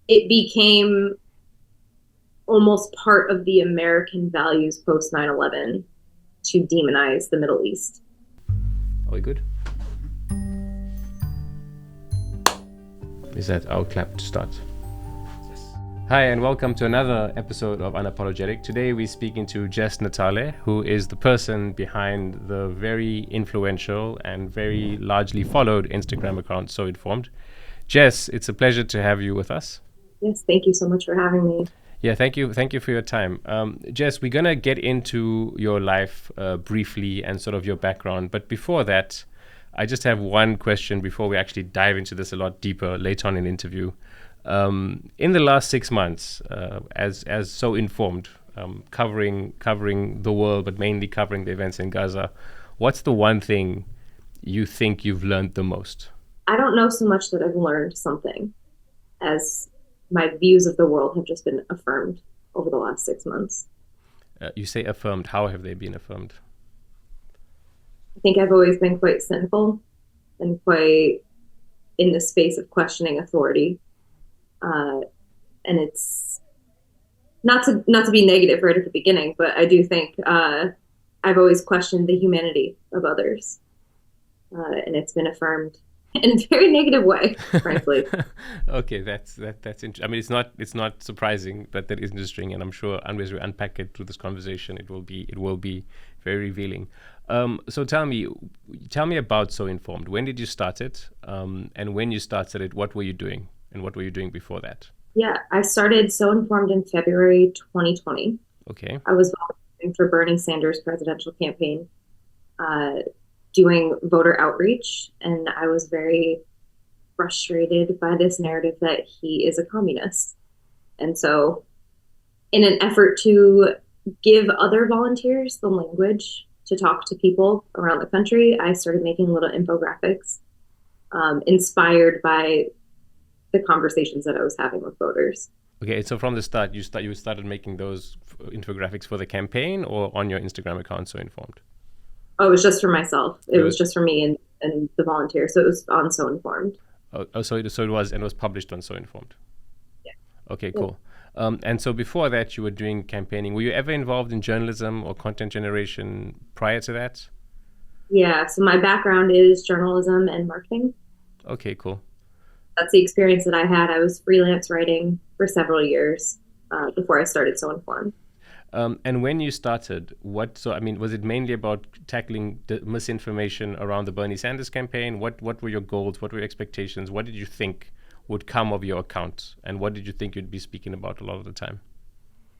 it became almost part of the American values post 9/11 to demonize the Middle East. Are we good? Is that our clap to start? Yes. Hi, and welcome to another episode of Unapologetic. Today we're speaking to Jess Natale, who is the person behind the very influential and very largely followed Instagram account So.Informed. Jess, it's a pleasure to have you with us. Yes, thank you so much for having me. Yeah, thank you for your time. Jess, we're going to get into your life briefly and sort of your background. But before that, I just have one question before we actually dive into this a lot deeper later on in the interview. In the last 6 months, as So.Informed, covering the world, but mainly covering the events in Gaza, what's the one thing you think you've learned the most? I don't know so much that I've learned something, as my views of the world have just been affirmed over the last 6 months. You say affirmed. How have they been affirmed? I think I've always been quite cynical and quite in the space of questioning authority. And it's not to be negative right at the beginning, but I do think I've always questioned the humanity of others. And it's been affirmed in a very negative way, frankly. Okay, that's interesting. I mean, it's not surprising, but that is interesting, and I'm sure as we unpack it through this conversation, it will be very revealing. So tell me about So.Informed. When did you start it? And when you started it, what were you doing, and what were you doing before that? Yeah, I started So.Informed in February 2020. Okay. I was volunteering for Bernie Sanders' presidential campaign, doing voter outreach, and I was very frustrated by this narrative that he is a communist. And so, in an effort to give other volunteers the language to talk to people around the country, I started making little infographics inspired by the conversations that I was having with voters. Okay, so from the start, you started making those infographics for the campaign or on your Instagram account, So.Informed? Oh, it was just for myself. It was just for me and the volunteers. So it was on So.Informed. So it was published on So.Informed. Yeah. Okay, cool. And so before that, you were doing campaigning. Were you ever involved in journalism or content generation prior to that? Yeah. So my background is journalism and marketing. Okay, cool. That's the experience that I had. I was freelance writing for several years before I started So.Informed. And when you started, was it mainly about tackling the misinformation around the Bernie Sanders campaign? What were your goals? What were your expectations? What did you think would come of your account? And what did you think you'd be speaking about a lot of the time?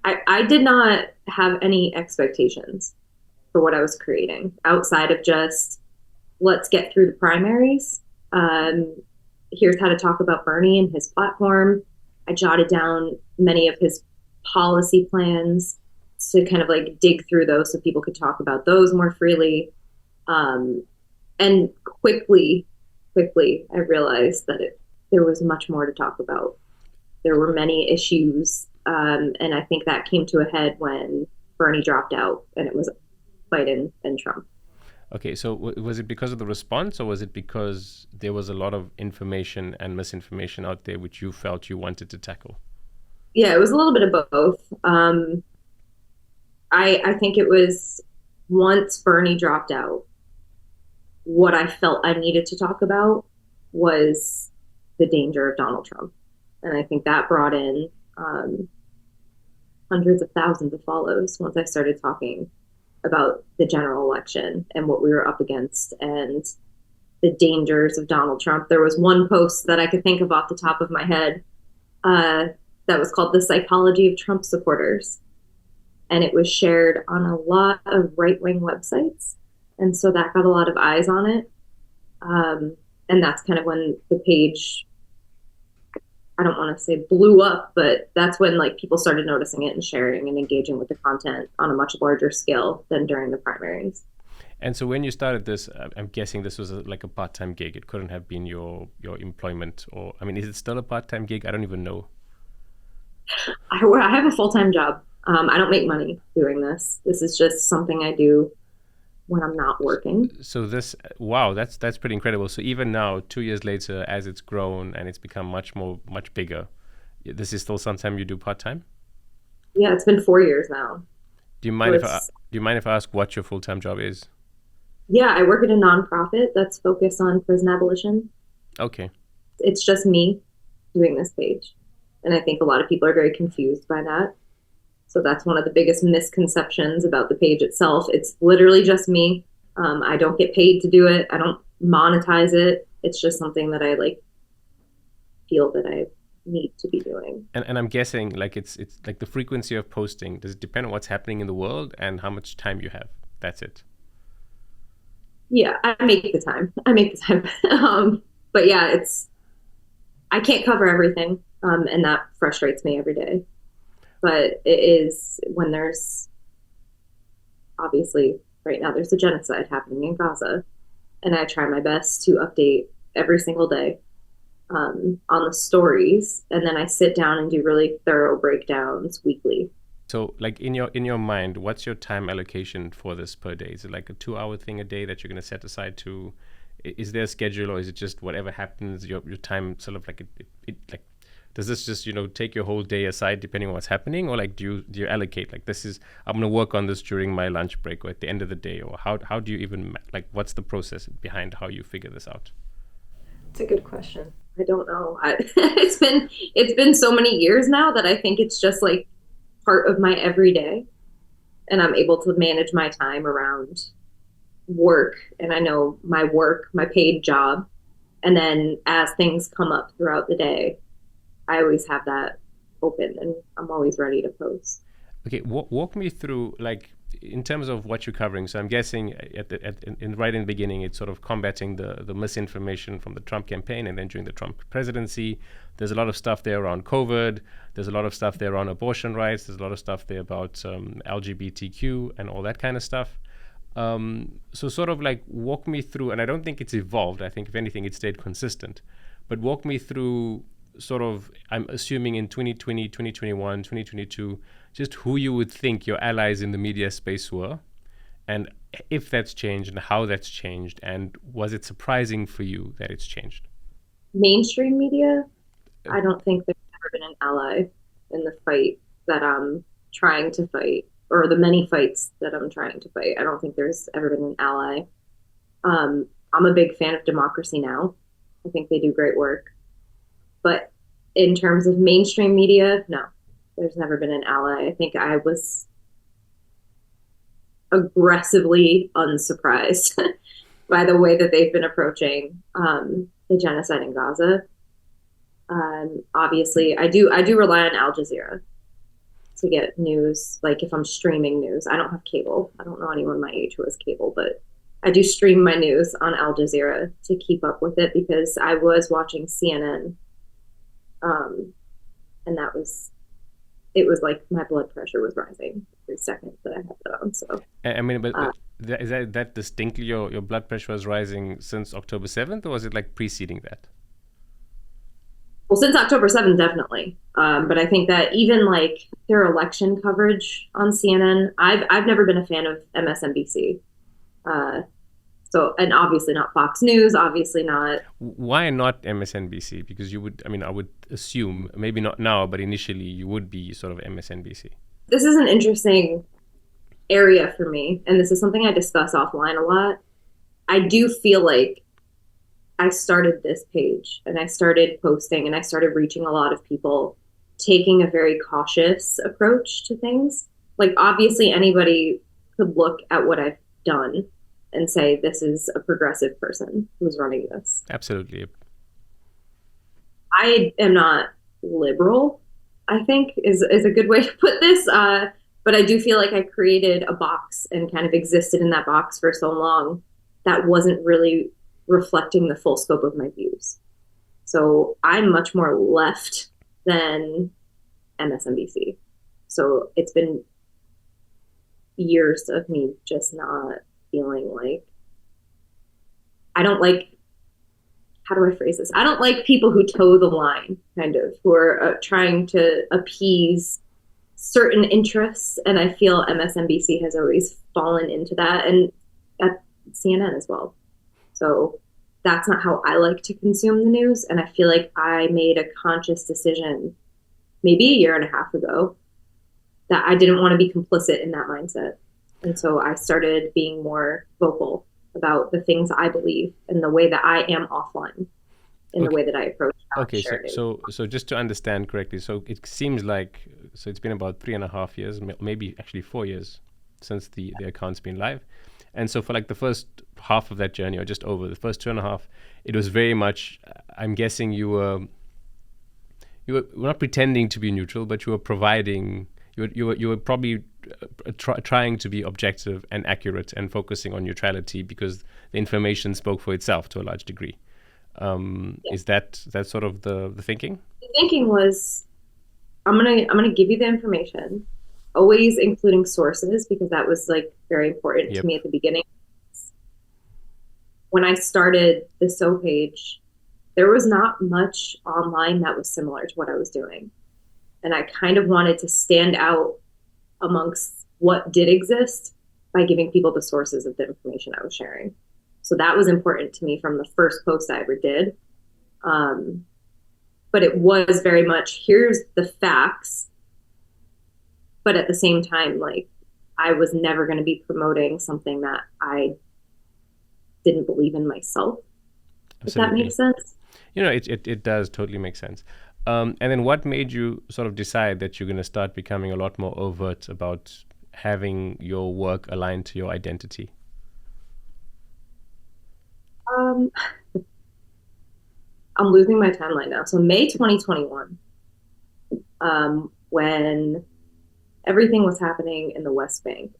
I did not have any expectations for what I was creating outside of just, let's get through the primaries. Here's how to talk about Bernie and his platform. I jotted down many of his policy plans to kind of like dig through those so people could talk about those more freely. And quickly, I realized that there was much more to talk about. There were many issues. And I think that came to a head when Bernie dropped out and it was Biden and Trump. Okay, so was it because of the response, or was it because there was a lot of information and misinformation out there which you felt you wanted to tackle? Yeah, it was a little bit of both. I think it was once Bernie dropped out, what I felt I needed to talk about was the danger of Donald Trump. And I think that brought in hundreds of thousands of follows once I started talking about the general election and what we were up against and the dangers of Donald Trump. There was one post that I could think of off the top of my head that was called "The Psychology of Trump Supporters." And it was shared on a lot of right-wing websites. And so that got a lot of eyes on it. And that's kind of when the page, I don't want to say blew up, but that's when like people started noticing it and sharing and engaging with the content on a much larger scale than during the primaries. And so when you started this, I'm guessing this was like a part-time gig. It couldn't have been your employment, or, I mean, is it still a part-time gig? I don't even know. I have a full-time job. I don't make money doing this. This is just something I do when I'm not working. So wow, that's pretty incredible. So even now, 2 years later, as it's grown and it's become much bigger, This is still sometime you do part time? Yeah, it's been 4 years now. Do you So mind if I do you mind if I ask what your full time job is? yeah, I work at a nonprofit that's focused on prison abolition. Okay. It's just me doing this page. And I think a lot of people are very confused by that. So that's one of the biggest misconceptions about the page itself. It's literally just me. I don't get paid to do it. I don't monetize it. It's just something that I like feel that I need to be doing. And I'm guessing like it's like the frequency of posting. Does it depend on what's happening in the world and how much time you have? That's it. Yeah, I make the time. I make the time. But yeah, I can't cover everything, and that frustrates me every day. But it is when there's obviously right now there's a genocide happening in Gaza, and I try my best to update every single day on the stories, and then I sit down and do really thorough breakdowns weekly. So like in your mind, what's your time allocation for this per day? Is it like a 2 hour thing a day that you're going to set aside to? Is there a schedule, or is it just whatever happens? Your time sort of like it like does this just take your whole day aside depending on what's happening, or like do you allocate like this is I'm going to work on this during my lunch break or at the end of the day, or how do you even like what's the process behind how you figure this out? It's a good question. I don't know. It's been so many years now that I think it's just like part of my everyday, and I'm able to manage my time around work. And I know my work, my paid job, and then as things come up throughout the day, I always have that open, and I'm always ready to post. Okay, walk me through like in terms of what you're covering. So I'm guessing right in the beginning, it's sort of combating the misinformation from the Trump campaign, and then during the Trump presidency, there's a lot of stuff there around COVID. There's a lot of stuff there around abortion rights. There's a lot of stuff there about LGBTQ and all that kind of stuff. So sort of like walk me through, and I don't think it's evolved. I think if anything, it stayed consistent. But walk me through sort of, I'm assuming in 2020, 2021, 2022, just who you would think your allies in the media space were, and if that's changed and how that's changed, and was it surprising for you that it's changed? Mainstream media, I don't think there's ever been an ally in the fight that I'm trying to fight, or the many fights that I'm trying to fight. I don't think there's ever been an ally. I'm a big fan of Democracy Now! I think they do great work. But in terms of mainstream media, no, there's never been an ally. I think I was aggressively unsurprised by the way that they've been approaching the genocide in Gaza. Obviously, I do rely on Al Jazeera to get news. Like if I'm streaming news, I don't have cable. I don't know anyone my age who has cable, but I do stream my news on Al Jazeera to keep up with it, because I was watching CNN, and it was like my blood pressure was rising every second that I had that on. So I mean, but is that distinctly your blood pressure was rising since October 7th, or was it like preceding that? well, since October 7th, definitely. But I think that even like their election coverage on CNN, I've never been a fan of MSNBC. Uh, so, and obviously not Fox News, obviously not. Why not MSNBC? Because you would, I mean, I would assume, maybe not now, but initially you would be sort of MSNBC. This is an interesting area for me, and this is something I discuss offline a lot. I do feel like I started this page and I started posting and I started reaching a lot of people, taking a very cautious approach to things. Like, obviously, anybody could look at what I've done and say, this is a progressive person who's running this. Absolutely. I am not liberal, I think is a good way to put this. But I do feel like I created a box and kind of existed in that box for so long that wasn't really reflecting the full scope of my views. So I'm much more left than MSNBC. So it's been years of me just not feeling like, I don't like, how do I phrase this? I don't like people who toe the line, kind of, who are trying to appease certain interests. And I feel MSNBC has always fallen into that, and at CNN as well. So that's not how I like to consume the news. And I feel like I made a conscious decision maybe a year and a half ago, that I didn't want to be complicit in that mindset. And so I started being more vocal about the things I believe and the way that I am offline, in the Okay. way that I approach how I Okay, share news. so just to understand correctly, so it seems like so it's been about 3.5 years, maybe actually 4 years since the account's been live, and so for like the first half of that journey, or just over the first 2.5, it was very much. I'm guessing you were not pretending to be neutral, but you were providing. You were probably trying to be objective and accurate and focusing on neutrality because the information spoke for itself to a large degree. Yeah. Is that sort of the thinking? The thinking was, I'm gonna give you the information, always including sources, because that was like very important to Yep. me at the beginning. When I started the So page, there was not much online that was similar to what I was doing. And I kind of wanted to stand out amongst what did exist by giving people the sources of the information I was sharing. So that was important to me from the first post I ever did. Um, but it was very much, here's the facts, but at the same time, like, I was never going to be promoting something that I didn't believe in myself, if that Absolutely. makes sense. It does totally make sense. And then what made you sort of decide that you're going to start becoming a lot more overt about having your work aligned to your identity? Um, I'm losing my timeline now. So May 2021, when everything was happening in the West Bank.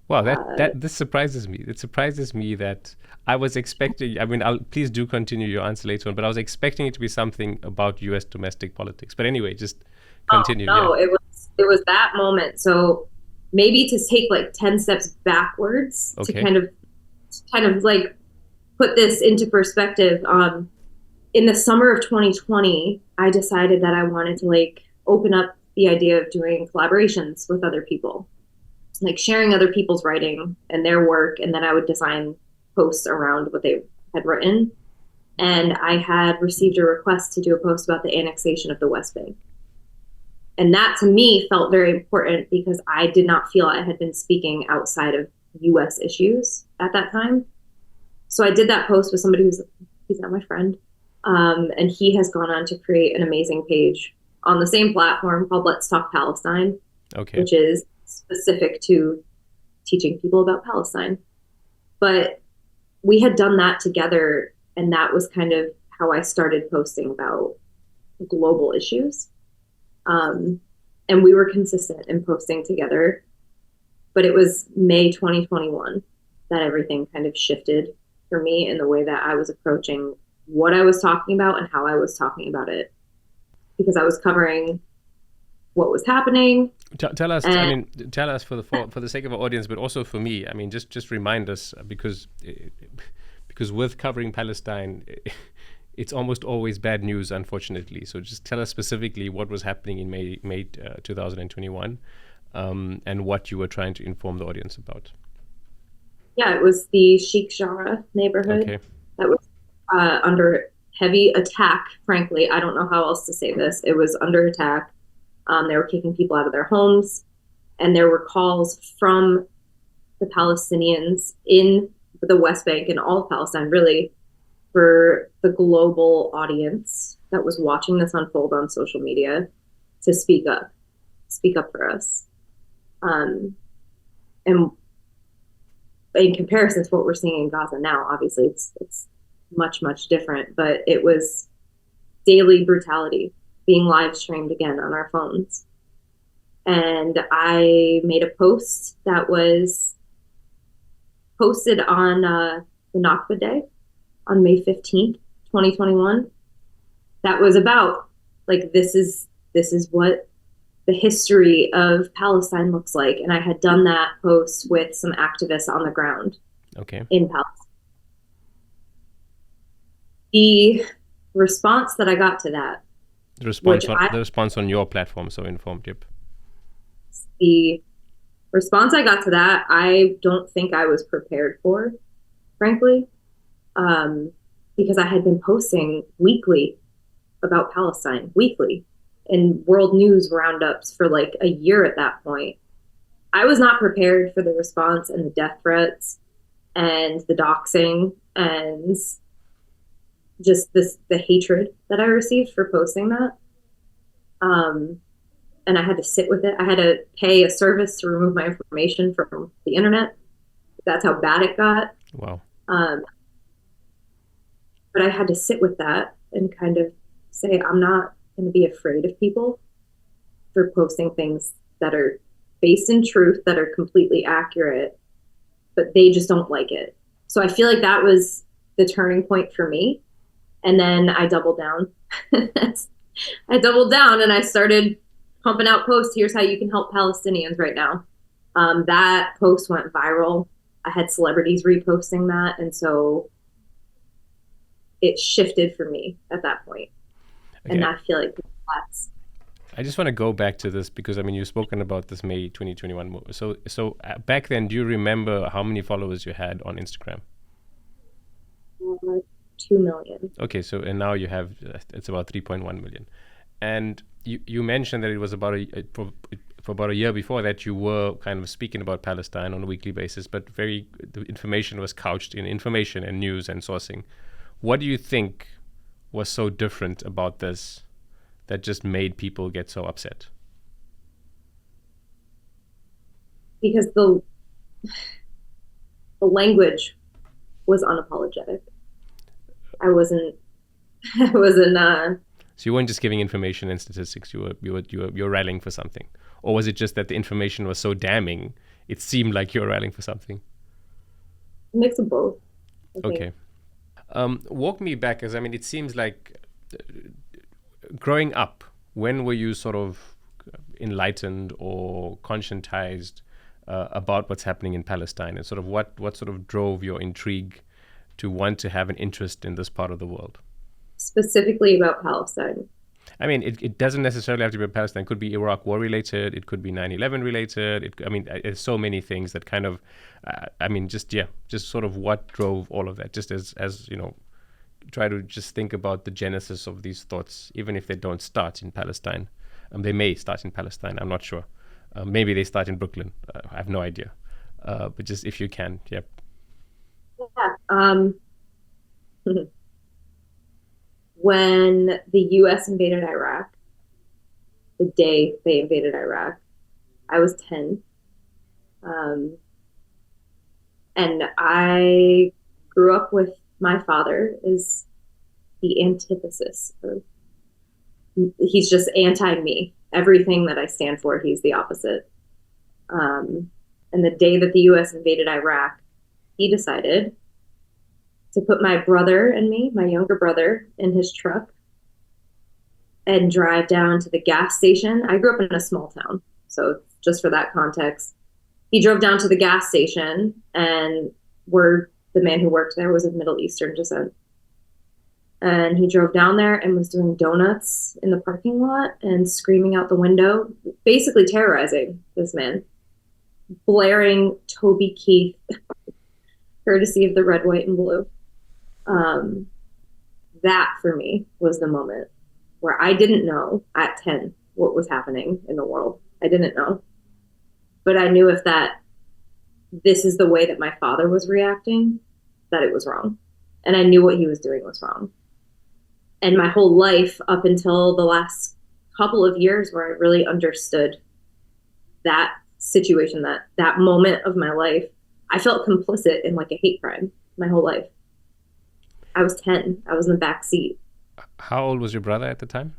Wow, that Uh, that this surprises me. It surprises me that I was expecting. I mean, please do continue your answer later on, but I was expecting it to be something about U.S. domestic politics. But anyway, just oh continue. Yeah. no, it was that moment. So maybe to take like 10 steps backwards to Okay. kind of like put this into perspective. In the summer of 2020, I decided that I wanted to like open up the idea of doing collaborations with other people, like sharing other people's writing and their work, and then I would design posts around what they had written. And I had received a request to do a post about the annexation of the West Bank. And that to me felt very important because I did not feel I had been speaking outside of US issues at that time. So I did that post with somebody he's not my friend. And he has gone on to create an amazing page on the same platform called Let's Talk Palestine, Okay. which is specific to teaching people about Palestine. But we had done that together, and that was kind of how I started posting about global issues. Um, and we were consistent in posting together. But it was May 2021 that everything kind of shifted for me in the way that I was approaching what I was talking about and how I was talking about it, because I was covering what was happening. Tell us. I And mean, tell us for the sake of our audience, but also for me. I mean, just remind us because with covering Palestine, it's almost always bad news, unfortunately. So just tell us specifically what was happening in May 2021, and what you were trying to inform the audience about. yeah, it was the Sheikh Jarrah neighborhood Okay. that was under heavy attack. Frankly, I don't know how else to say this. It was under attack. They were kicking people out of their homes, and there were calls from the Palestinians in the West Bank and all of Palestine, really, for the global audience that was watching this unfold on social media to speak up for us. And in comparison to what we're seeing in Gaza now, obviously it's much different, but it was daily brutality being live streamed again on our phones. And I made a post that was posted on the Nakba Day on May 15th, 2021. That was about like this is what the history of Palestine looks like. And I had done that post with some activists on the ground Okay. in Palestine. The response that I got to that, which The response on your platform, So.Informed. Yep. the response I got to that, I don't think I was prepared for, frankly, because I had been posting weekly about Palestine, weekly. and world news roundups for like a year at that point. I was not prepared for the response and the death threats and the doxing and just the hatred that I received for posting that. And I had to sit with it. I had to pay a service to remove my information from the internet. That's how bad it got. Wow. But I had to sit with that and kind of say, I'm not going to be afraid of people for posting things that are based in truth, that are completely accurate, but they just don't like it. So I feel like that was the turning point for me. And then I doubled down. I doubled down and I started pumping out posts. Here's how you can help Palestinians right now. That post went viral. I had celebrities reposting that. And so it shifted for me at that point. Okay. And I feel like that's... I just want to go back to this because, I mean, you've spoken about this May 2021. So back then, do you remember how many followers you had on Instagram? 2 million. Okay, so and now you have, it's about 3.1 million. And you mentioned that it was about for about a year before that you were kind of speaking about Palestine on a weekly basis, but the information was couched in information and news and sourcing. What do you think was so different about this that just made people get so upset? Because the language was unapologetic. I wasn't. So you weren't just giving information and statistics. You were rallying for something, or was it just that the information was so damning it seemed like you were rallying for something? A mix of both. Okay. Walk me back, as I mean, it seems like growing up, when were you sort of enlightened or conscientized about what's happening in Palestine, and sort of what sort of drove your intrigue to want to have an interest in this part of the world? Specifically about Palestine. I mean, it doesn't necessarily have to be about Palestine. It could be Iraq war related. It could be 9/11 related. There's so many things that kind of, just sort of what drove all of that. Just as you know, try to just think about the genesis of these thoughts, even if they don't start in Palestine. They may start in Palestine. I'm not sure. Maybe they start in Brooklyn. I have no idea. But just if you can, yep. Yeah. When the U.S. invaded Iraq, the day they invaded Iraq, I was 10. And I grew up with my father is the antithesis of, he's just anti-me. Everything that I stand for, he's the opposite. And the day that the U.S. invaded Iraq, he decided to put my brother and me, my younger brother, in his truck and drive down to the gas station. I grew up in a small town, so just for that context, he drove down to the gas station, and the man who worked there was of Middle Eastern descent. And he drove down there and was doing donuts in the parking lot and screaming out the window, basically terrorizing this man, blaring Toby Keith, courtesy of the red, white, and blue. That for me was the moment where I didn't know at 10 what was happening in the world. I didn't know. But I knew if this is the way that my father was reacting, that it was wrong. And I knew what he was doing was wrong. And my whole life up until the last couple of years where I really understood that situation, that moment of my life, I felt complicit in like a hate crime my whole life. I was 10. I was in the back seat. How old was your brother at the time?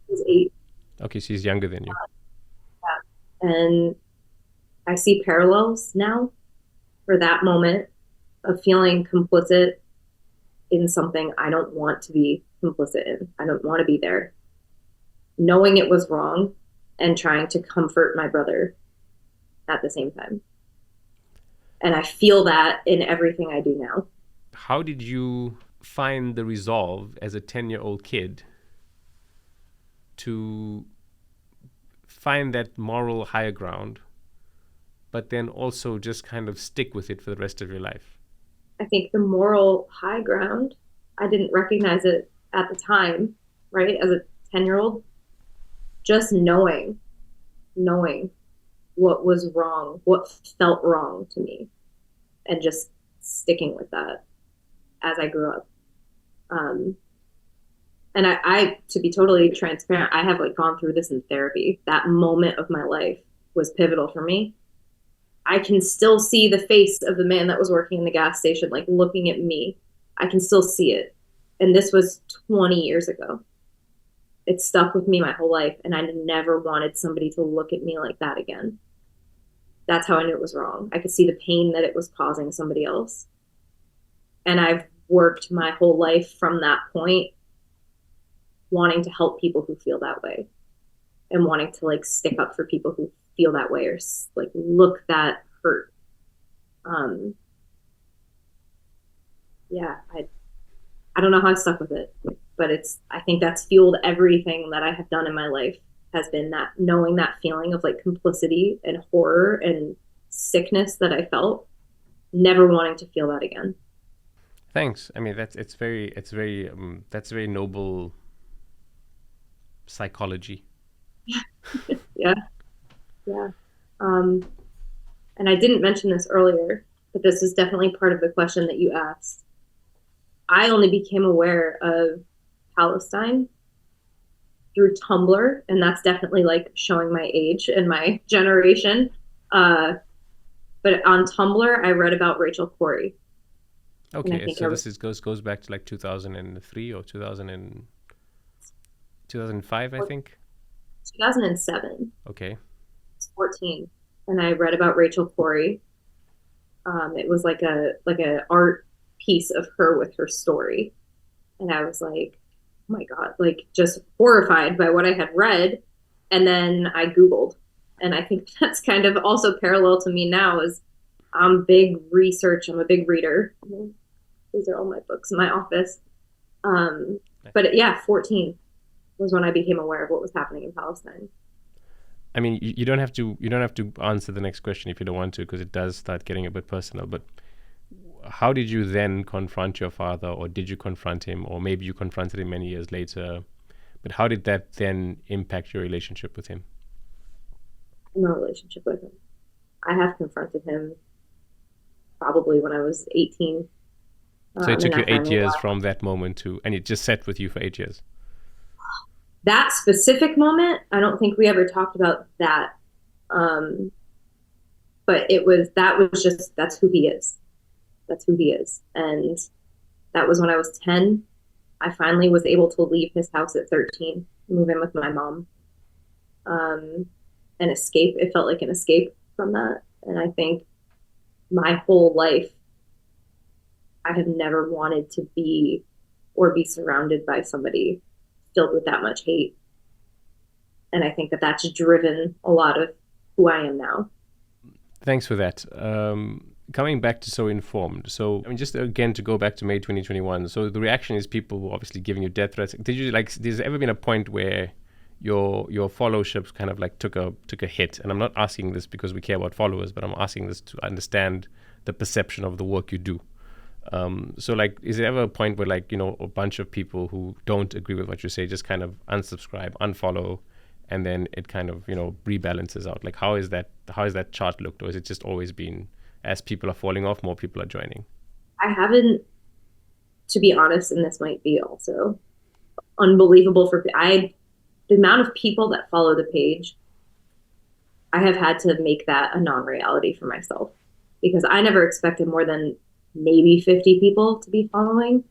He was 8. Okay, so he's younger than you. Yeah. And I see parallels now for that moment of feeling complicit in something I don't want to be complicit in. I don't want to be there. Knowing it was wrong and trying to comfort my brother at the same time. And I feel that in everything I do now. How did you find the resolve as a 10-year-old kid to find that moral higher ground, but then also just kind of stick with it for the rest of your life? I think the moral high ground, I didn't recognize it at the time, right? As a 10-year-old, just knowing what was wrong, what felt wrong to me, and just sticking with that as I grew up. Um, and to be totally transparent, I have like gone through this in therapy. That moment of my life was pivotal for me. I can still see the face of the man that was working in the gas station, like looking at me. I can still see it. And this was 20 years ago. It stuck with me my whole life. And I never wanted somebody to look at me like that again. That's how I knew it was wrong. I could see the pain that it was causing somebody else. And I've worked my whole life from that point, wanting to help people who feel that way and wanting to like stick up for people who feel that way or like look that hurt. Yeah, I don't know how I stuck with it, but I think that's fueled everything that I have done in my life, has been that knowing that feeling of like complicity and horror and sickness that I felt, never wanting to feel that again. Thanks. I mean, that's very that's very noble psychology. Yeah, yeah. Um, and I didn't mention this earlier, but this is definitely part of the question that you asked. I only became aware of Palestine through Tumblr, and that's definitely like showing my age and my generation. But on Tumblr, I read about Rachel Corrie. Okay, so this goes back to like 2003 or 2005, I think. 2007. Okay. It's 14, and I read about Rachel Corrie. It was like a art piece of her with her story, and I was like, oh my god, like just horrified by what I had read. And then I Googled, and I think that's kind of also parallel to me now. Is I'm big research. I'm a big reader. These are all my books in my office. But yeah, 14 was when I became aware of what was happening in Palestine. I mean, you don't have to answer the next question if you don't want to, because it does start getting a bit personal. But how did you then confront your father, or did you confront him, or maybe you confronted him many years later? But how did that then impact your relationship with him? No relationship with him. I have confronted him probably when I was 18. So it took you 8 years from that moment and it just sat with you for 8 years. That specific moment, I don't think we ever talked about that. But that's who he is. That's who he is. And that was when I was 10. I finally was able to leave his house at 13, move in with my mom, and escape. It felt like an escape from that. And I think my whole life, I have never wanted to be or be surrounded by somebody filled with that much hate. And I think that that's driven a lot of who I am now. Thanks for that. Coming back to So.Informed. So, I mean, just again to go back to May 2021. So the reaction is people were obviously giving you death threats. There's ever been a point where your followerships kind of like took a hit? And I'm not asking this because we care about followers, but I'm asking this to understand the perception of the work you do. So like, is there ever a point where like, a bunch of people who don't agree with what you say just kind of unsubscribe, unfollow, and then it kind of, rebalances out? Like, how is that chart looked? Or is it just always been, as people are falling off, more people are joining? I haven't, to be honest, and this might be also unbelievable the amount of people that follow the page, I have had to make that a non-reality for myself, because I never expected more than maybe 50 people to be following.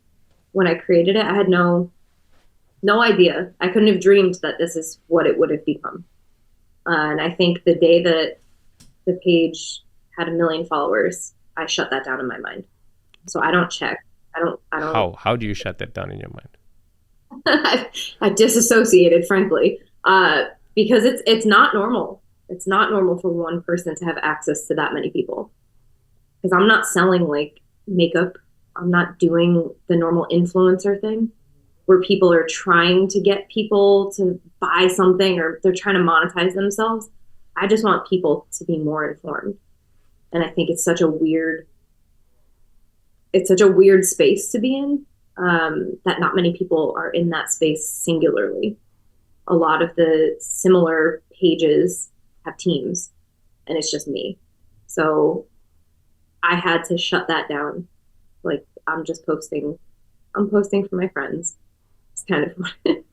When I created it, I had no idea. I couldn't have dreamed that this is what it would have become. And I think the day that the page had 1 million followers, I shut that down in my mind. So I don't check. I don't. How do you shut that down in your mind? I disassociated, frankly, because it's not normal. It's not normal for one person to have access to that many people. Because I'm not selling like makeup. I'm not doing the normal influencer thing where people are trying to get people to buy something or they're trying to monetize themselves. I just want people to be more informed. And I think it's such a weird space to be in, that not many people are in that space singularly. a lot of the similar pages have teams, and it's just me. So I had to shut that down. Like, I'm posting for my friends. It's kind of and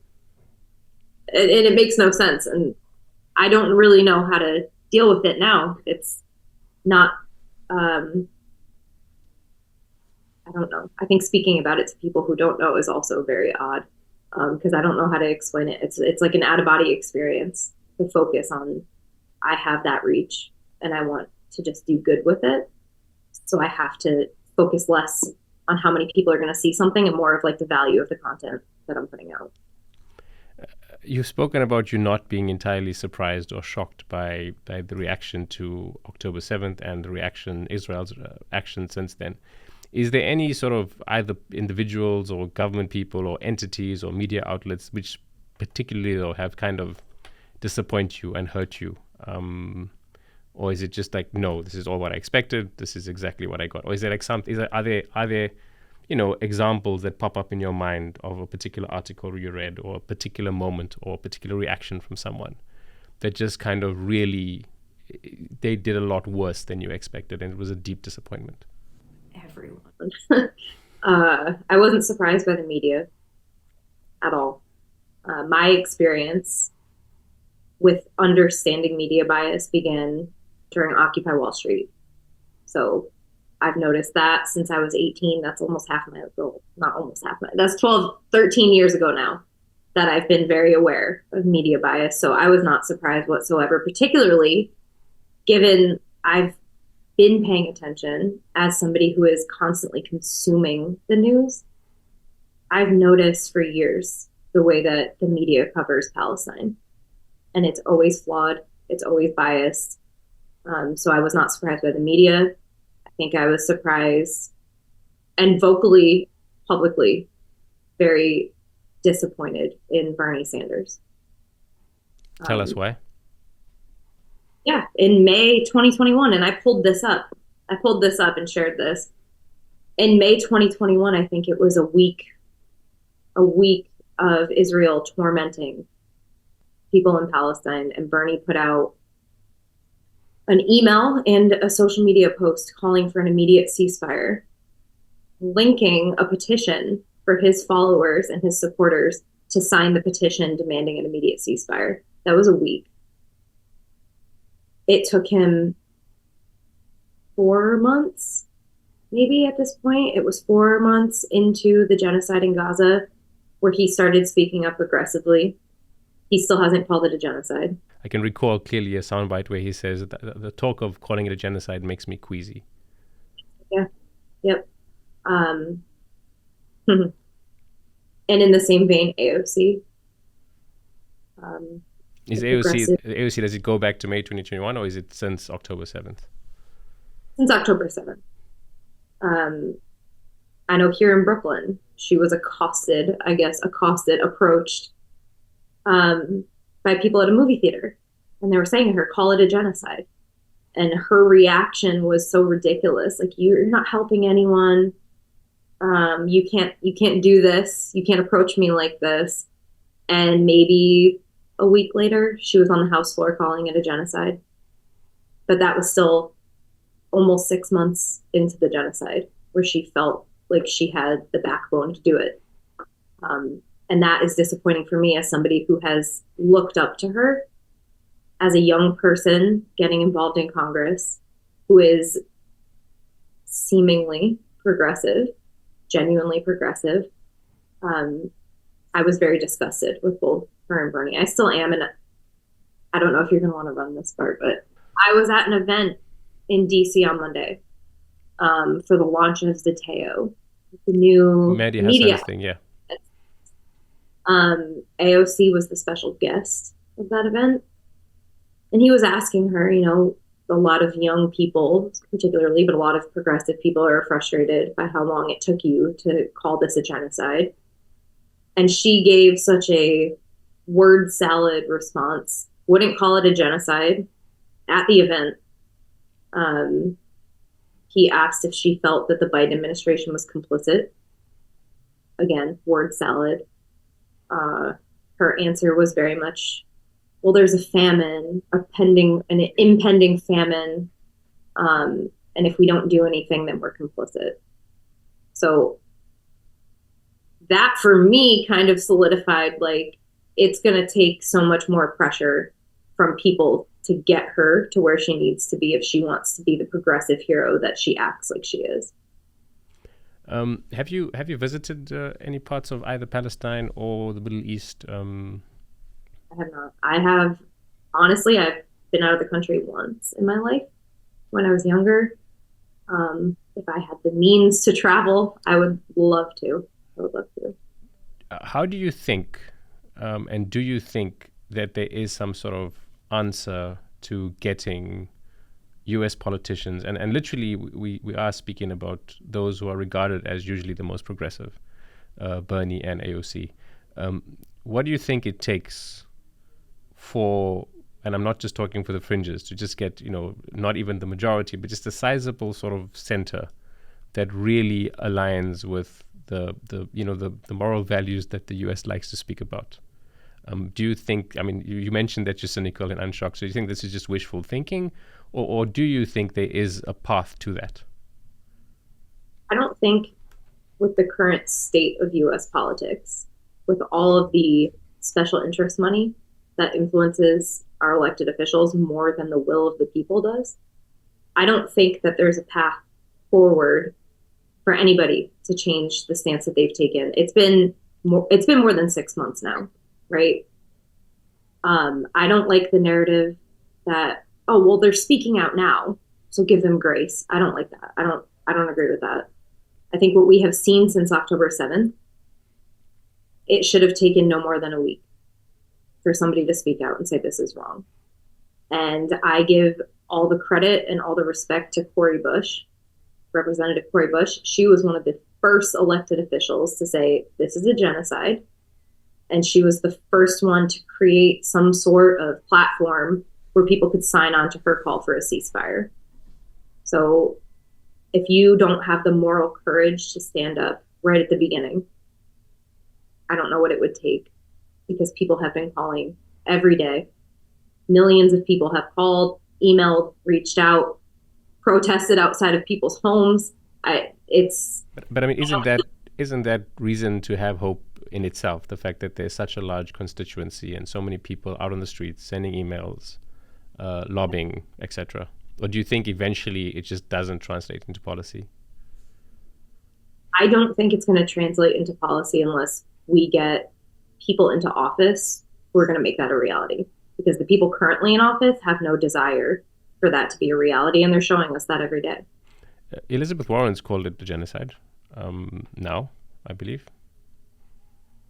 it makes no sense. And I don't really know how to deal with it now. It's not, I don't know. I think speaking about it to people who don't know is also very odd, because I don't know how to explain it. It's like an out of body experience to focus on. I have that reach and I want to just do good with it. So I have to focus less on how many people are going to see something and more of like the value of the content that I'm putting out. You've spoken about you not being entirely surprised or shocked by the reaction to October 7th and the reaction, Israel's action since then. Is there any sort of either individuals or government people or entities or media outlets which particularly though have kind of disappoint you and hurt you? Or is it just like, no, this is all what I expected, this is exactly what I got? Or is there like are there examples that pop up in your mind of a particular article you read or a particular moment or a particular reaction from someone that just kind of really, they did a lot worse than you expected and it was a deep disappointment? Everyone. I wasn't surprised by the media at all. My experience with understanding media bias began during Occupy Wall Street. So I've noticed that since I was 18. That's almost half my, well, not almost half my, that's 12, 13 years ago now that I've been very aware of media bias. So I was not surprised whatsoever, particularly given I've been paying attention as somebody who is constantly consuming the news. I've noticed for years the way that the media covers Palestine, and it's always flawed. It's always biased. So I was not surprised by the media. I think I was surprised and vocally, publicly, very disappointed in Bernie Sanders. Tell us why. Yeah, in May 2021, and I pulled this up. I pulled this up and shared this. In May 2021, I think it was a week of Israel tormenting people in Palestine, and Bernie put out an email and a social media post calling for an immediate ceasefire, linking a petition for his followers and his supporters to sign the petition demanding an immediate ceasefire. That was a week. It took him 4 months, maybe at this point. It was 4 months into the genocide in Gaza where he started speaking up aggressively. He still hasn't called it a genocide. I can recall clearly a soundbite where he says that the talk of calling it a genocide makes me queasy. Yeah. Yep. And in the same vein, AOC. Is AOC, does it go back to May 2021 or is it since October 7th? Since October 7th. I know here in Brooklyn, she was approached by people at a movie theater, and they were saying to her, call it a genocide. And her reaction was so ridiculous. Like, you're not helping anyone. You can't do this. You can't approach me like this. And maybe a week later, she was on the House floor calling it a genocide. But that was still almost 6 months into the genocide, where she felt like she had the backbone to do it. And that is disappointing for me as somebody who has looked up to her as a young person getting involved in Congress, who is seemingly progressive, genuinely progressive. I was very disgusted with both her and Bernie. I still am, and I don't know if you're going to want to run this part, but I was at an event in DC on Monday for the launch of Zateo, the new media thing, yeah. AOC was the special guest of that event. And he was asking her, a lot of young people, particularly, but a lot of progressive people are frustrated by how long it took you to call this a genocide. And she gave such a word salad response, wouldn't call it a genocide at the event. He asked if she felt that the Biden administration was complicit. Again, word salad. her answer was very much, well, there's a famine, an impending famine. And if we don't do anything, then we're complicit. So that for me kind of solidified, like, it's going to take so much more pressure from people to get her to where she needs to be if she wants to be the progressive hero that she acts like she is. Have you visited any parts of either Palestine or the Middle East? I have not. I have, honestly, I've been out of the country once in my life when I was younger. If I had the means to travel, I would love to. I would love to. How do you think, and do you think that there is some sort of answer to getting US politicians, and literally we are speaking about those who are regarded as usually the most progressive, Bernie and AOC. What do you think it takes for, and I'm not just talking for the fringes, to just get, not even the majority, but just a sizable sort of center that really aligns with the moral values that the US likes to speak about? Do you think, you mentioned that you're cynical and unshocked, so do you think this is just wishful thinking, or do you think there is a path to that? I don't think with the current state of US politics, with all of the special interest money that influences our elected officials more than the will of the people does, I don't think that there's a path forward for anybody to change the stance that they've taken. It's been more than 6 months now, right? I don't like the narrative that, oh, well, they're speaking out now, so give them grace. I don't like that. I don't agree with that. I think what we have seen since October 7th, it should have taken no more than a week for somebody to speak out and say this is wrong. And I give all the credit and all the respect to Representative Cori Bush. She was one of the first elected officials to say this is a genocide. And she was the first one to create some sort of platform where people could sign on to her call for a ceasefire. So if you don't have the moral courage to stand up right at the beginning, I don't know what it would take, because people have been calling every day. Millions of people have called, emailed, reached out, protested outside of people's homes. But isn't that reason to have hope in itself? The fact that there's such a large constituency and so many people out on the streets sending emails, lobbying, etc. Or do you think eventually it just doesn't translate into policy? I don't think it's going to translate into policy unless we get people into office who are going to make that a reality. Because the people currently in office have no desire for that to be a reality, and they're showing us that every day. Elizabeth Warren's called it a genocide now, I believe.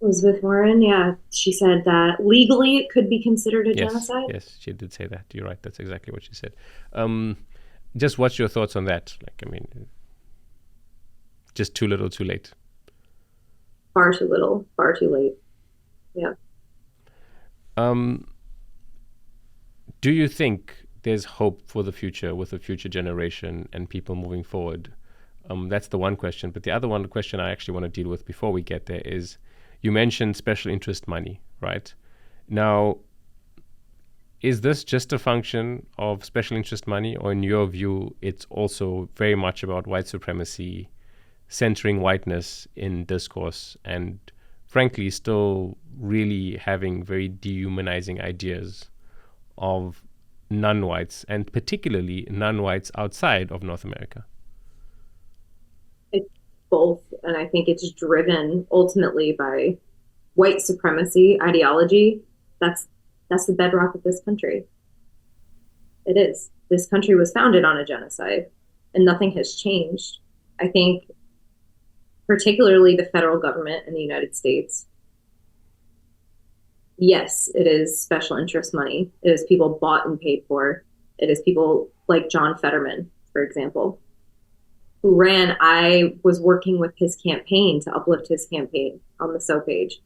Elizabeth Warren, yeah, she said that legally it could be considered a genocide. Yes, she did say that. You're right. That's exactly what she said. Just what's your thoughts on that? Just too little, too late. Far too little, far too late. Yeah. Do you think there's hope for the future with a future generation and people moving forward? That's the one question. But the other one question I actually want to deal with before we get there is, you mentioned special interest money, right? Now, is this just a function of special interest money, or in your view, it's also very much about white supremacy, centering whiteness in discourse, and frankly, still really having very dehumanizing ideas of non-whites, and particularly non-whites outside of North America? It's both, and I think it's driven ultimately by white supremacy ideology. That's the bedrock of this country. It is. This country was founded on a genocide, and nothing has changed. I think particularly the federal government in the United States, yes, it is special interest money. It is people bought and paid for. It is people like John Fetterman, for example, who ran. I was working with his campaign to uplift his campaign on the So page.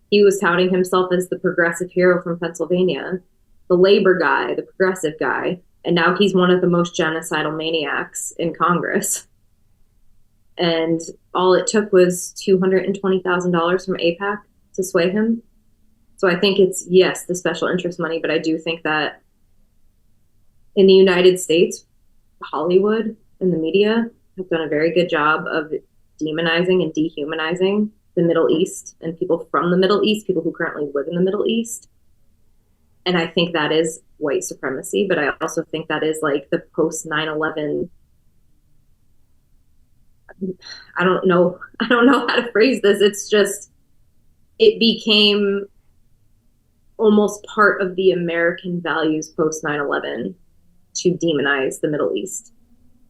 He was touting himself as the progressive hero from Pennsylvania, the labor guy, the progressive guy, and now he's one of the most genocidal maniacs in Congress. And all it took was $220,000 from AIPAC to sway him. So I think it's, yes, the special interest money, but I do think that in the United States, Hollywood and the media have done a very good job of demonizing and dehumanizing the Middle East and people from the Middle East, people who currently live in the Middle East. And I think that is white supremacy, but I also think that is like the post 9/11. I don't know. I don't know how to phrase this. It's just, it became almost part of the American values post 9/11 to demonize the Middle East.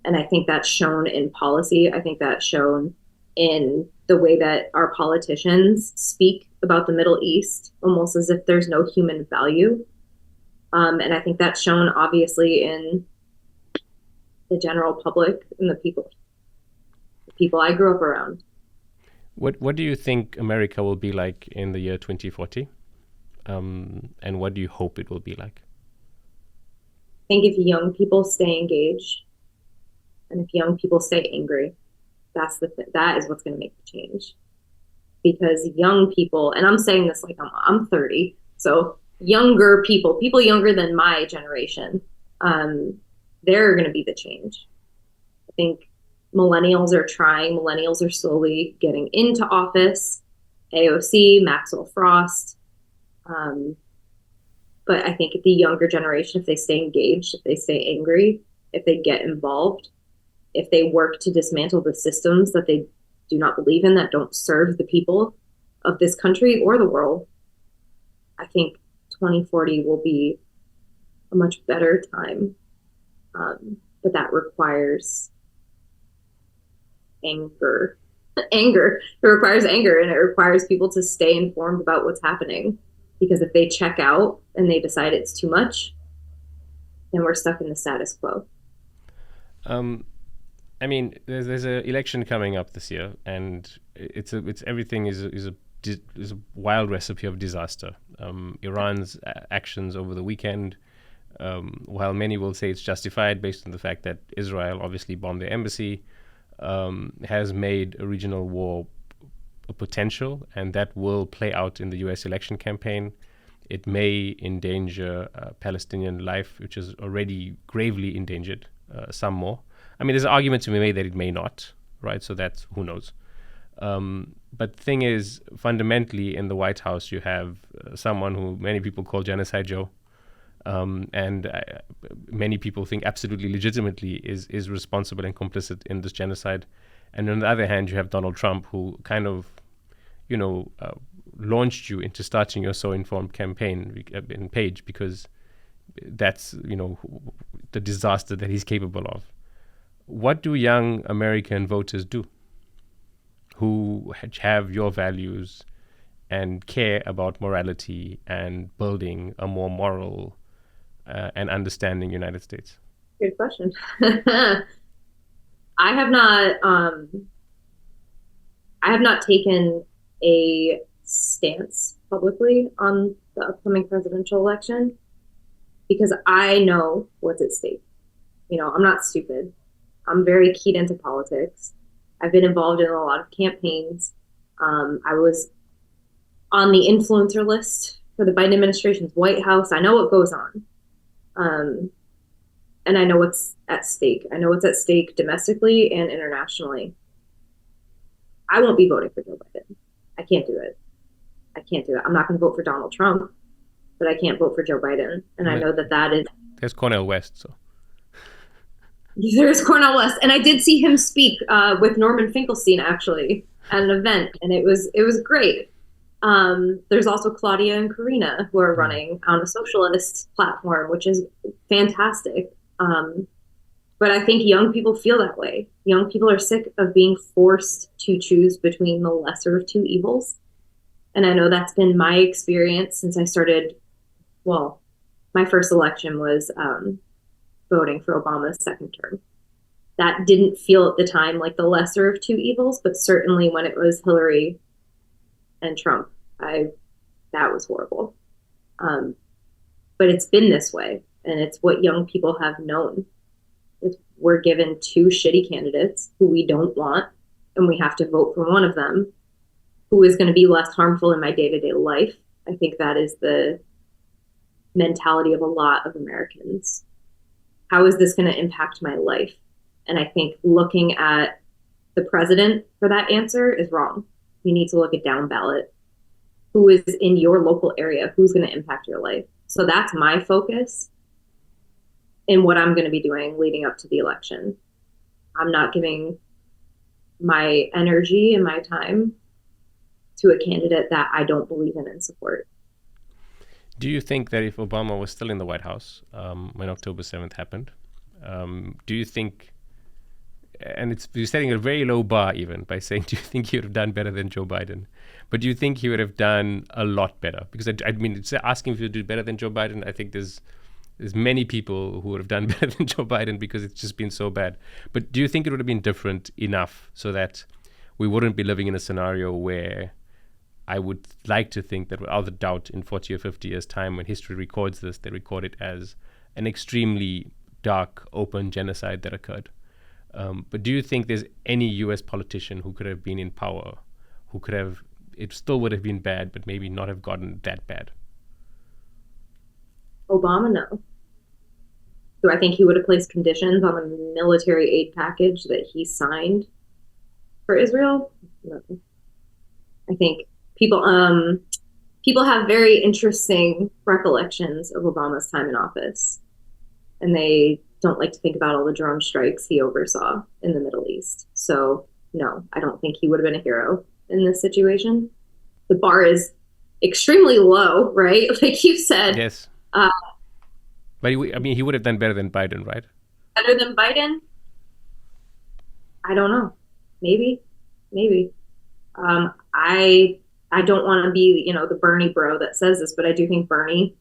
And I think that's shown in policy. I think that's shown in the way that our politicians speak about the Middle East, almost as if there's no human value. And I think that's shown obviously in the general public and the people I grew up around. What do you think America will be like in the year 2040? And what do you hope it will be like? I think if young people stay engaged and if young people stay angry, that is what's going to make the change. Because young people, and I'm saying this like I'm 30, so younger people younger than my generation, they're going to be the change. I think millennials are slowly getting into office. AOC, Maxwell Frost. But I think the younger generation, if they stay engaged, if they stay angry, if they get involved, if they work to dismantle the systems that they do not believe in, that don't serve the people of this country or the world, I think 2040 will be a much better time. But that requires anger. It requires anger, and it requires people to stay informed about what's happening. Because if they check out and they decide it's too much, then we're stuck in the status quo. I mean, there's an election coming up this year, and it's everything is a wild recipe of disaster. Iran's actions over the weekend, while many will say it's justified based on the fact that Israel obviously bombed their embassy, has made a regional war a potential, and that will play out in the US election campaign. It may endanger Palestinian life, which is already gravely endangered, some more. I mean, there's an argument to be made that it may not, right? So that's, who knows. But the thing is, fundamentally, in the White House, you have someone who many people call Genocide Joe, and many people think absolutely legitimately is responsible and complicit in this genocide. And on the other hand, you have Donald Trump, who kind of, launched you into starting your So.Informed campaign page, because that's, the disaster that he's capable of. What do young American voters do who have your values and care about morality and building a more moral and understanding United States? Good question. I have not taken a stance publicly on the upcoming presidential election because I know what's at stake. I'm not stupid. I'm very keyed into politics. I've been involved in a lot of campaigns. I was on the influencer list for the Biden administration's White House. I know what goes on. And I know what's at stake. I know what's at stake domestically and internationally. I won't be voting for Joe Biden. I can't do it. I'm not going to vote for Donald Trump, but I can't vote for Joe Biden. And I know that is... There's Cornel West, so... There's Cornel West. And I did see him speak with Norman Finkelstein, actually, at an event. And it was great. There's also Claudia and Karina who are running on a socialist platform, which is fantastic. But I think young people feel that way. Young people are sick of being forced to choose between the lesser of two evils. And I know that's been my experience since I started. Well, my first election was voting for Obama's second term. That didn't feel at the time like the lesser of two evils, but certainly when it was Hillary and Trump, that was horrible. But it's been this way, and it's what young people have known. We're given two shitty candidates who we don't want, and we have to vote for one of them who is going to be less harmful in my day-to-day life. I think that is the mentality of a lot of Americans. How is this going to impact my life? And I think looking at the president for that answer is wrong. You need to look at down ballot. Who is in your local area? Who's going to impact your life? So that's my focus in what I'm going to be doing leading up to the election. I'm not giving my energy and my time to a candidate that I don't believe in and support. Do you think that if Obama was still in the White House when October 7th happened, do you think, and you're setting a very low bar even by saying, do you think he would have done better than Joe Biden? But do you think he would have done a lot better? Because I mean, it's asking if he would do better than Joe Biden. I think there's many people who would have done better than Joe Biden because it's just been so bad. But do you think it would have been different enough so that we wouldn't be living in a scenario where I would like to think that without a doubt in 40 or 50 years' time, when history records this, they record it as an extremely dark, open genocide that occurred. But do you think there's any US politician who could have been in power, who could have, it still would have been bad, but maybe not have gotten that bad? Obama, no. Do I think he would have placed conditions on the military aid package that he signed for Israel? No. I think people have very interesting recollections of Obama's time in office, and they don't like to think about all the drone strikes he oversaw in the Middle East. So no, I don't think he would have been a hero in this situation. The bar is extremely low, right? Like you said. Yes. But he would have done better than Biden, right? Better than Biden? I don't know. Maybe. I don't want to be, the Bernie bro that says this, but I do think Bernie,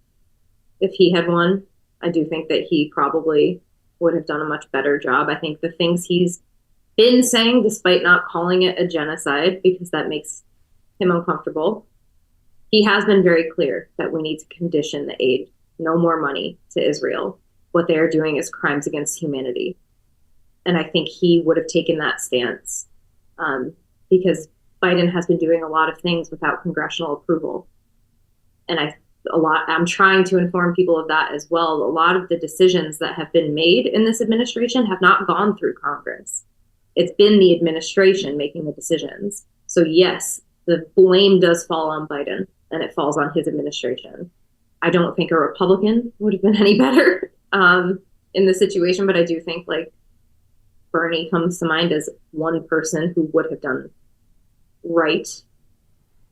if he had won, I do think that he probably would have done a much better job. I think the things he's been saying, despite not calling it a genocide, because that makes him uncomfortable, he has been very clear that we need to condition the aid. No more money to Israel. What they are doing is crimes against humanity. And I think he would have taken that stance because Biden has been doing a lot of things without congressional approval. And I'm trying to inform people of that as well. A lot of the decisions that have been made in this administration have not gone through Congress. It's been the administration making the decisions. So yes, the blame does fall on Biden and it falls on his administration. I don't think a Republican would have been any better in the situation, but I do think like Bernie comes to mind as one person who would have done right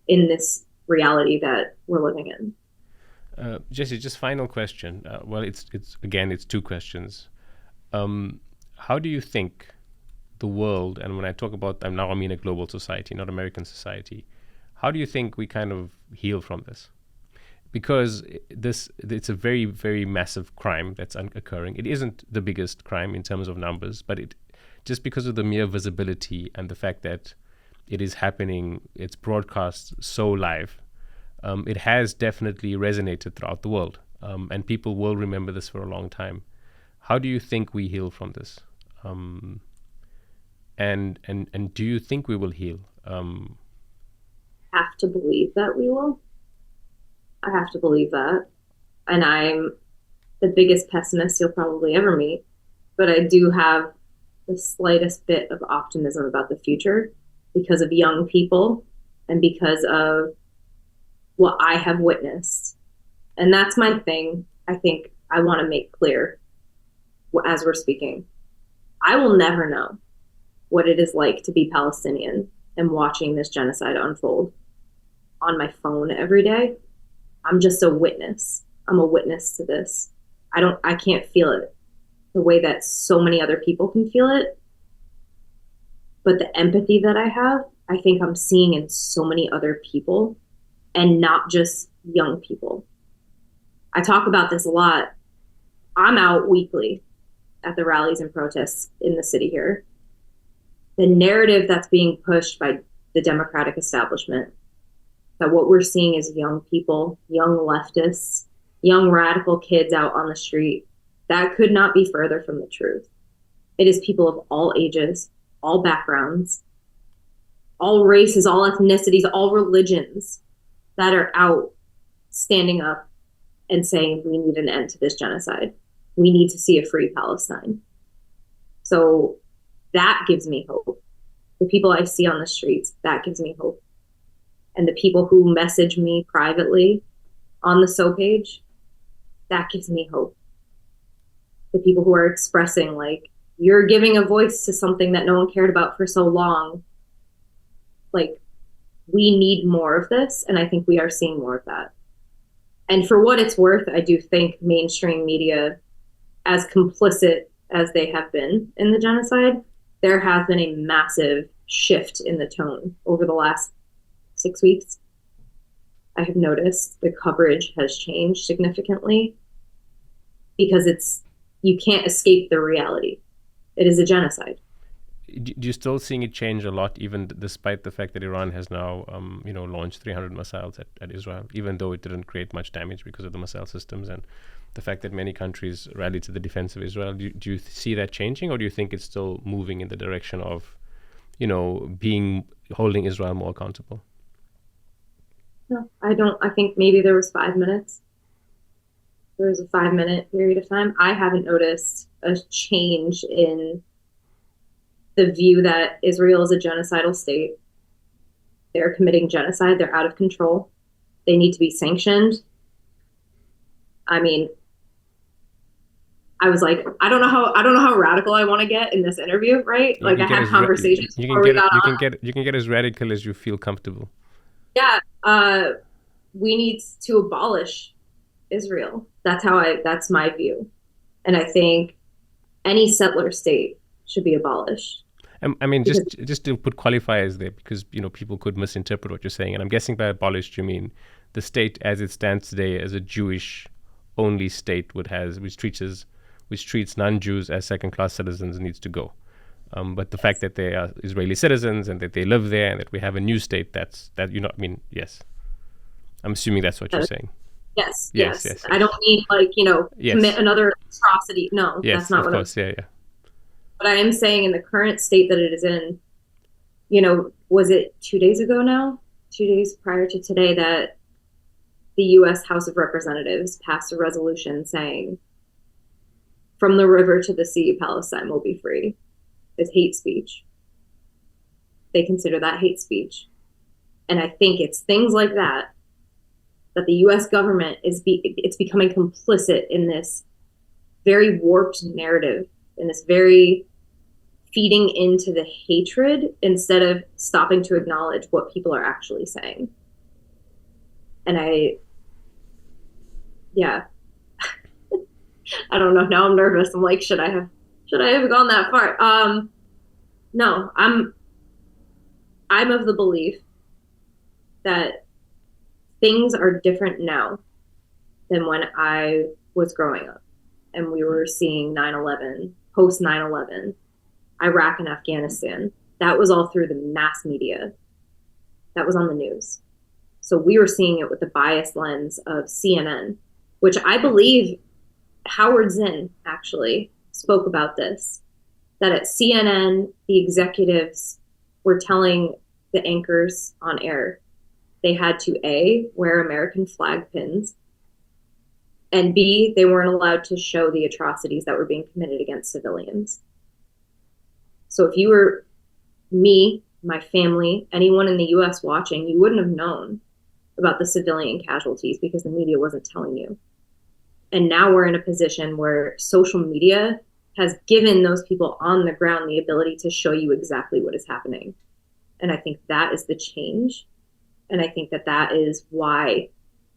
in this reality that we're living in. Jesse, just final question. Well, it's two questions. How do you think the world, and when I talk about, I mean a global society, not American society, how do you think we kind of heal from this? Because it's a very, very massive crime that's occurring. It isn't the biggest crime in terms of numbers, but just because of the mere visibility and the fact that it is happening, it's broadcast so live, it has definitely resonated throughout the world, and people will remember this for a long time. How do you think we heal from this? And do you think we will heal? Have to believe that we will. I have to believe that. And I'm the biggest pessimist you'll probably ever meet, but I do have the slightest bit of optimism about the future because of young people and because of what I have witnessed. And that's my thing. I think I want to make clear as we're speaking. I will never know what it is like to be Palestinian and watching this genocide unfold on my phone every day. I'm just a witness. I'm a witness to this. I can't feel it the way that so many other people can feel it. But the empathy that I have, I think I'm seeing in so many other people and not just young people. I talk about this a lot. I'm out weekly at the rallies and protests in the city here. The narrative that's being pushed by the Democratic establishment, that what we're seeing is young people, young leftists, young radical kids out on the street, that could not be further from the truth. It is people of all ages, all backgrounds, all races, all ethnicities, all religions that are out standing up and saying, we need an end to this genocide. We need to see a free Palestine. So that gives me hope. The people I see on the streets, that gives me hope. And the people who message me privately on the So page, that gives me hope. The people who are expressing, like, you're giving a voice to something that no one cared about for so long. Like, we need more of this, and I think we are seeing more of that. And for what it's worth, I do think mainstream media, as complicit as they have been in the genocide, there has been a massive shift in the tone over the last 6 weeks. I have noticed the coverage has changed significantly because you can't escape the reality. It is a genocide. Do you still seeing it change a lot, even despite the fact that Iran has now, launched 300 missiles at Israel, even though it didn't create much damage because of the missile systems and the fact that many countries rallied to the defense of Israel? Do you see that changing, or do you think it's still moving in the direction of, holding Israel more accountable? No, I don't. I think maybe there was 5 minutes. There was a 5-minute period of time. I haven't noticed a change in the view that Israel is a genocidal state. They're committing genocide. They're out of control. They need to be sanctioned. I mean, I was like, I don't know how radical I want to get in this interview, right? Like, I had conversations before we got on. You can get as radical as you feel comfortable. Yeah, we need to abolish Israel. That's my view. And I think any settler state should be abolished. I mean, just to put qualifiers there, because people could misinterpret what you're saying, and I'm guessing by abolished you mean the state as it stands today as a Jewish-only state, which treats non-Jews as second-class citizens, needs to go. But the fact that they are Israeli citizens and that they live there and that we have a new state, yes. I'm assuming that's what you're saying. Yes. I don't mean commit another atrocity. No, that's not what I'm saying. Yeah. But I am saying in the current state that it is in, was it 2 days ago now? 2 days prior to today that the U.S. House of Representatives passed a resolution saying, from the river to the sea, Palestine will be free. It's hate speech. They consider that hate speech. And I think it's things like that the U.S. government it's becoming complicit in this very warped narrative, in this very feeding into the hatred instead of stopping to acknowledge what people are actually saying. And I don't know. Now I'm nervous. I'm like, should I have gone that far? No, I'm of the belief that things are different now than when I was growing up and we were seeing 9/11, post 9/11, Iraq and Afghanistan. That was all through the mass media. That was on the news. So we were seeing it with the biased lens of CNN, which I believe Howard Zinn actually spoke about this, that at CNN, the executives were telling the anchors on air they had to A, wear American flag pins, and B, they weren't allowed to show the atrocities that were being committed against civilians. So if you were me, my family, anyone in the US watching, you wouldn't have known about the civilian casualties because the media wasn't telling you. And now we're in a position where social media has given those people on the ground the ability to show you exactly what is happening. And I think that is the change. And I think that is why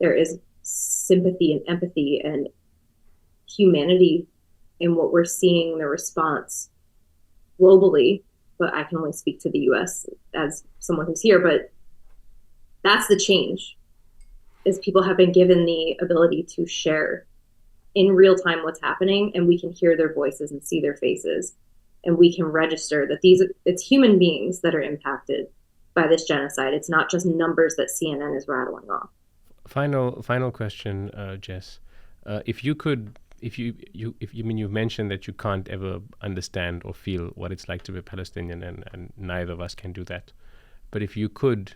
there is sympathy and empathy and humanity in what we're seeing, the response globally. But I can only speak to the US as someone who's here. But that's the change, is people have been given the ability to share in real time what's happening, and we can hear their voices and see their faces, and we can register that it's human beings that are impacted by this genocide. It's not just numbers that CNN is rattling off. Final question, Jess. You've mentioned that you can't ever understand or feel what it's like to be Palestinian, and neither of us can do that. But if you could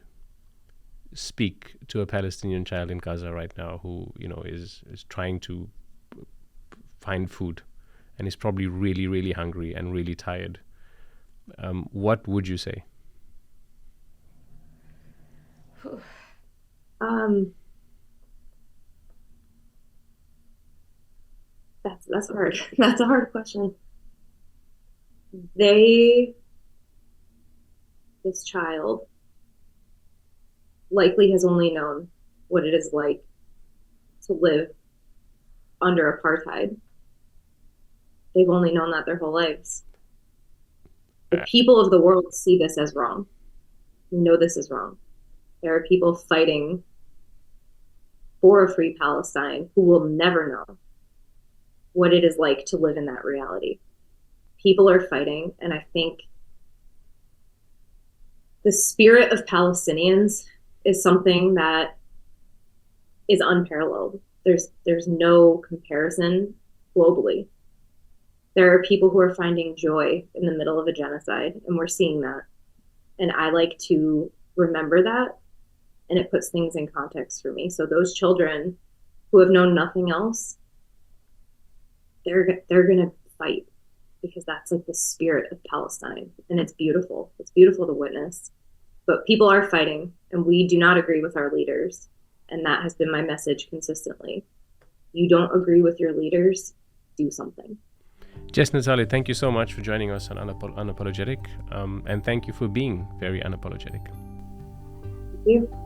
speak to a Palestinian child in Gaza right now who, is trying to find food and is probably really, really hungry and really tired, what would you say? Um, that's hard. That's a hard question. This child likely has only known what it is like to live under apartheid. They've only known that their whole lives. The people of the world see this as wrong. We know this is wrong. There are people fighting for a free Palestine who will never know what it is like to live in that reality. People are fighting, and I think the spirit of Palestinians is something that is unparalleled. There's no comparison globally. There are people who are finding joy in the middle of a genocide, and we're seeing that. And I like to remember that, and it puts things in context for me. So those children who have known nothing else, they're gonna fight, because that's like the spirit of Palestine, and it's beautiful. It's beautiful to witness. But people are fighting, and we do not agree with our leaders, and that has been my message consistently. You don't agree with your leaders, do something. Jess Natale, thank you so much for joining us on Unapologetic, and thank you for being very unapologetic. Thank you.